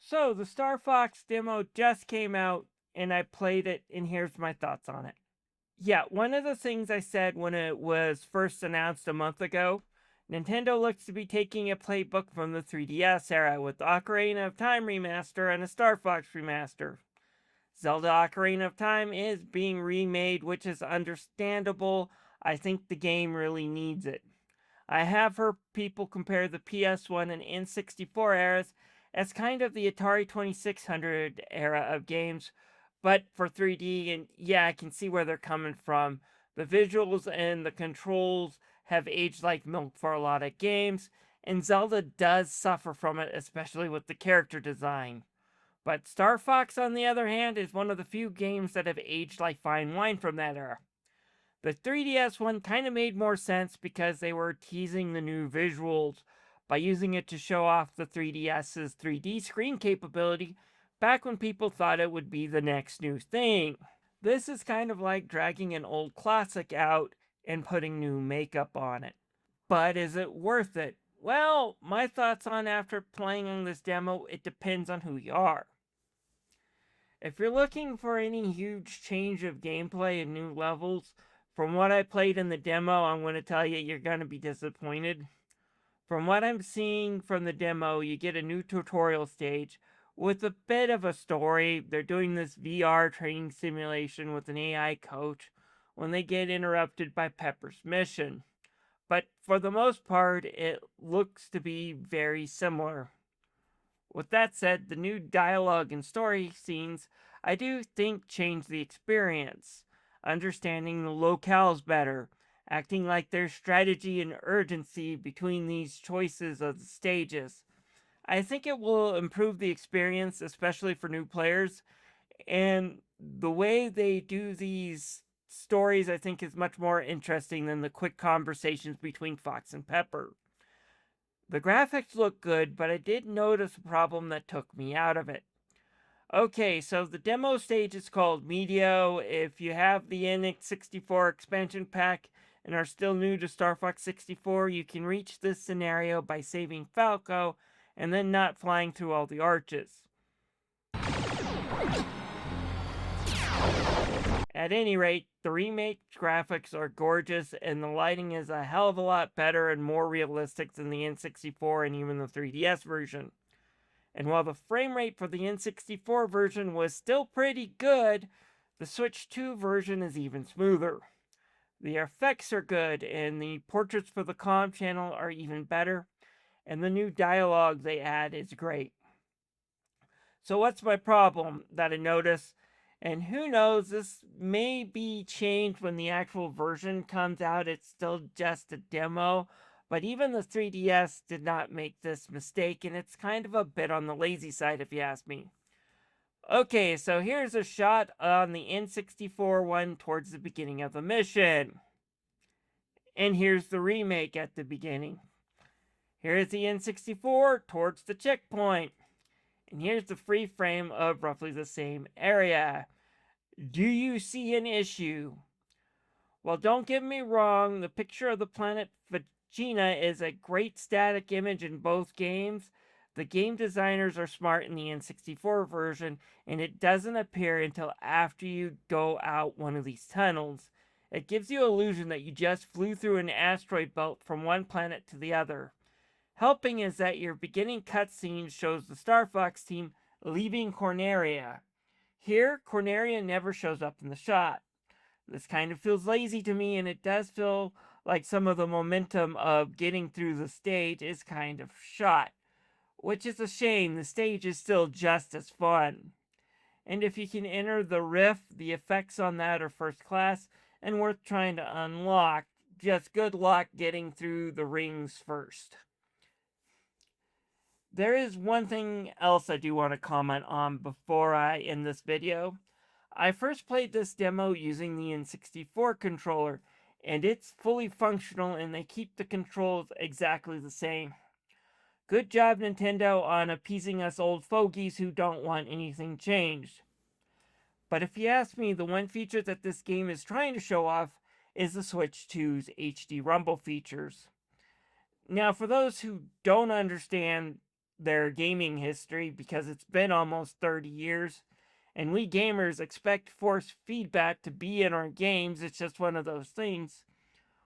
So, the Star Fox demo just came out, and I played it, and here's my thoughts on it. Yeah, one of the things I said when it was first announced a month ago, Nintendo looks to be taking a playbook from the 3DS era with Ocarina of Time remaster and a Star Fox remaster. Zelda Ocarina of Time is being remade, which is understandable. I think the game really needs it. I have heard people compare the PS1 and N64 eras as kind of the Atari 2600 era of games, but for 3D, and yeah, I can see where they're coming from. The visuals and the controls have aged like milk for a lot of games, and Zelda does suffer from it, especially with the character design. But Star Fox, on the other hand, is one of the few games that have aged like fine wine from that era. The 3DS one kind of made more sense because they were teasing the new visuals by using it to show off the 3DS's 3D screen capability back when people thought it would be the next new thing. This is kind of like dragging an old classic out and putting new makeup on it. But is it worth it? Well, my thoughts on after playing on this demo, it depends on who you are. If you're looking for any huge change of gameplay and new levels, from what I played in the demo, I'm going to tell you, you're going to be disappointed. From what I'm seeing from the demo, you get a new tutorial stage with a bit of a story. They're doing this VR training simulation with an AI coach when they get interrupted by Pepper's mission. But for the most part, it looks to be very similar. With that said, the new dialogue and story scenes I do think change the experience. Understanding the locales better, acting like there's strategy and urgency between these choices of the stages. I think it will improve the experience, especially for new players. And the way they do these stories, I think, is much more interesting than the quick conversations between Fox and Pepper. The graphics look good, but I did notice a problem that took me out of it. Okay, so the demo stage is called Medio. If you have the NX64 expansion pack and are still new to Star Fox 64, you can reach this scenario by saving Falco and then not flying through all the arches. At any rate, the remake graphics are gorgeous and the lighting is a hell of a lot better and more realistic than the N64 and even the 3DS version. And while the frame rate for the N64 version was still pretty good, the Switch 2 version is even smoother. The effects are good, and the portraits for the comm channel are even better, and the new dialogue they add is great. So, what's my problem that I notice? And who knows, this may be changed when the actual version comes out. It's still just a demo. But even the 3DS did not make this mistake, and it's kind of a bit on the lazy side, if you ask me. Okay, so here's a shot on the N64 one towards the beginning of the mission. And here's the remake at the beginning. Here's the N64 towards the checkpoint. And here's the free frame of roughly the same area. Do you see an issue? Well, don't get me wrong, the picture of the planet Vagina is a great static image in both games. The game designers are smart in the N64 version, and it doesn't appear until after you go out one of these tunnels. It gives you illusion that you just flew through an asteroid belt from one planet to the other. Helping is that your beginning cutscene shows the Star Fox team leaving Corneria. Here, Corneria never shows up in the shot. This kind of feels lazy to me, and it does feel like some of the momentum of getting through the stage is kind of shot. Which is a shame, the stage is still just as fun. And if you can enter the rift, the effects on that are first class and worth trying to unlock. Just good luck getting through the rings first. There is one thing else I do want to comment on before I end this video. I first played this demo using the N64 controller, and it's fully functional and they keep the controls exactly the same. Good job, Nintendo, on appeasing us old fogies who don't want anything changed. But if you ask me, the one feature that this game is trying to show off is the Switch 2's HD Rumble features. Now, for those who don't understand their gaming history because it's been almost 30 years. And we gamers expect force feedback to be in our games. It's just one of those things.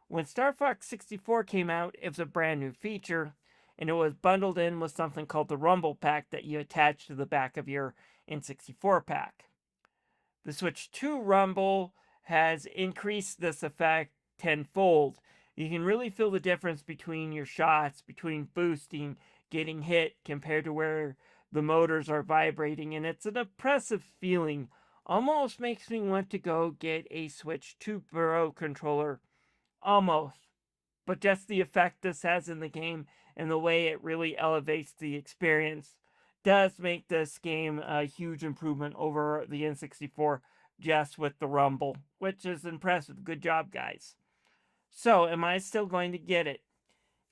When Star Fox 64 came out, it was a brand new feature, and it was bundled in with something called the Rumble Pack that you attach to the back of your N64 pack. The Switch 2 Rumble has increased this effect tenfold. You can really feel the difference between your shots, between boosting, getting hit, compared to where the motors are vibrating, and it's an impressive feeling. Almost makes me want to go get a Switch 2 Pro controller. Almost. But just the effect this has in the game and the way it really elevates the experience does make this game a huge improvement over the N64 just with the rumble, which is impressive. Good job, guys. So, am I still going to get it?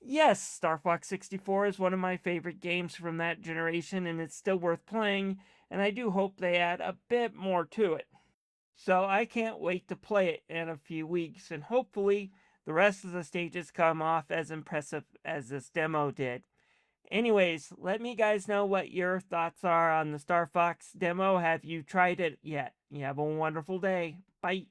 Yes, Star Fox 64 is one of my favorite games from that generation, and it's still worth playing, and I do hope they add a bit more to it. So I can't wait to play it in a few weeks, and hopefully the rest of the stages come off as impressive as this demo did. Anyways, let me guys know what your thoughts are on the Star Fox demo. Have you tried it yet? You have a wonderful day. Bye.